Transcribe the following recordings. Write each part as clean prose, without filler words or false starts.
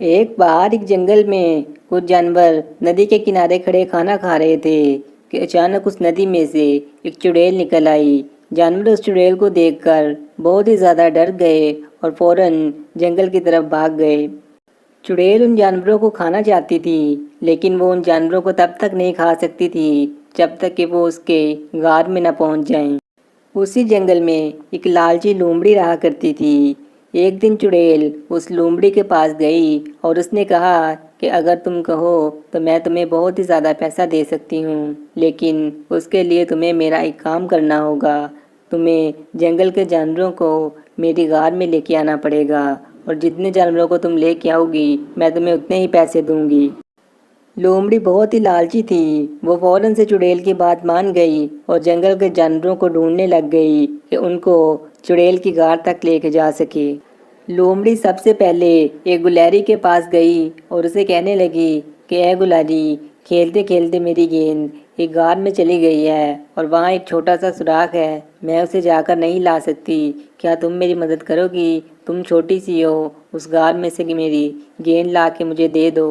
ایک بار ایک جنگل میں کچھ جانور ندی کے کنارے کھڑے کھانا کھا رہے تھے کہ اچانک اس ندی میں سے ایک چڑیل نکل آئی۔ جانور اس چڑیل کو دیکھ کر بہت ہی زیادہ ڈر گئے اور فوراً جنگل کی طرف بھاگ گئے۔ چڑیل ان جانوروں کو کھانا چاہتی تھی، لیکن وہ ان جانوروں کو تب تک نہیں کھا سکتی تھی جب تک کہ وہ اس کے غار میں نہ پہنچ جائیں۔ اسی جنگل میں ایک لالچی لومڑی رہا کرتی تھی۔ ایک دن چڑیل اس لومڑی کے پاس گئی اور اس نے کہا کہ اگر تم کہو تو میں تمہیں بہت ہی زیادہ پیسہ دے سکتی ہوں، لیکن اس کے لیے تمہیں میرا ایک کام کرنا ہوگا۔ تمہیں جنگل کے جانوروں کو میری غار میں لے کے آنا پڑے گا، اور جتنے جانوروں کو تم لے کے آؤ گی میں تمہیں اتنے ہی پیسے دوں گی۔ لومڑی بہت ہی لالچی تھی، وہ فوراً سے چڑیل کی بات مان گئی اور جنگل کے جانوروں کو ڈھونڈنے لگ گئی کہ ان کو چڑیل کی غار تک لے کے جا سکے۔ لومڑی سب سے پہلے ایک گلہری کے پاس گئی اور اسے کہنے لگی کہ اے گلہری، کھیلتے کھیلتے میری گیند ایک غار میں چلی گئی ہے اور وہاں ایک چھوٹا سا سوراخ ہے، میں اسے جا کر نہیں لا سکتی، کیا تم میری مدد کرو گی؟ تم چھوٹی سی ہو، اس غار میں سے میری گیند لا کے مجھے دے دو۔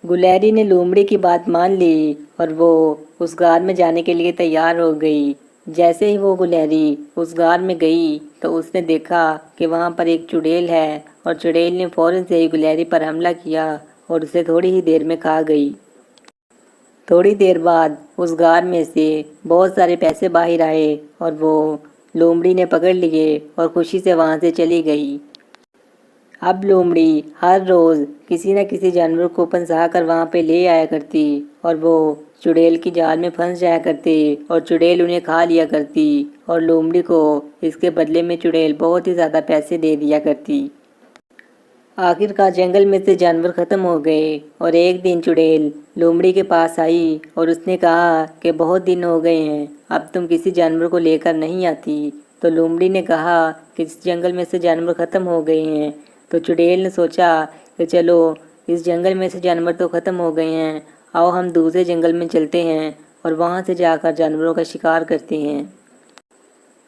گلہری نے لومڑی کی بات مان لی اور وہ اس غار میں جانے کے لیے تیار ہو گئی۔ جیسے ہی وہ گلہری اس غار میں گئی تو اس نے دیکھا کہ وہاں پر ایک چڑیل ہے، اور چڑیل نے فوراً سے ہی گلہری پر حملہ کیا اور اسے تھوڑی ہی دیر میں کھا گئی۔ تھوڑی دیر بعد اس غار میں سے بہت سارے پیسے باہر آئے اور وہ لومڑی نے پکڑ لیے اور خوشی سے وہاں سے چلی گئی۔ اب لومڑی ہر روز کسی نہ کسی جانور کو پھنسا کر وہاں پہ لے آیا کرتی اور وہ چڑیل کی جال میں پھنس جایا کرتے اور چڑیل انہیں کھا لیا کرتی، اور لومڑی کو اس کے بدلے میں چڑیل بہت ہی زیادہ پیسے دے دیا کرتی۔ آخر کار جنگل میں سے جانور ختم ہو گئے اور ایک دن چڑیل لومڑی کے پاس آئی اور اس نے کہا کہ بہت دن ہو گئے ہیں، اب تم کسی جانور کو لے کر نہیں آتی۔ تو لومڑی نے کہا کہ اس جنگل میں سے جانور ختم ہو گئے ہیں۔ تو چڑیل نے سوچا کہ چلو اس جنگل میں سے جانور تو ختم ہو گئے ہیں، آؤ ہم دوسرے جنگل میں چلتے ہیں اور وہاں سے جا کر جانوروں کا شکار کرتے ہیں۔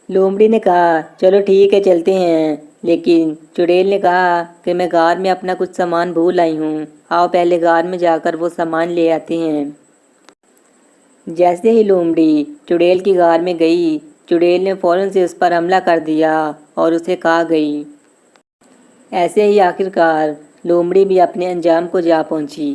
لومڑی نے کہا چلو ٹھیک ہے چلتے ہیں، لیکن چڑیل نے کہا کہ میں غار میں اپنا کچھ سامان بھول آئی ہوں، آؤ پہلے غار میں جا کر وہ سامان لے آتے ہیں۔ جیسے ہی لومڑی چڑیل کی غار میں گئی، چڑیل نے فوراً سے اس پر حملہ کر دیا اور اسے کھا گئی۔ ایسے ہی آخر کار لومڑی بھی اپنے انجام کو جا پہنچی۔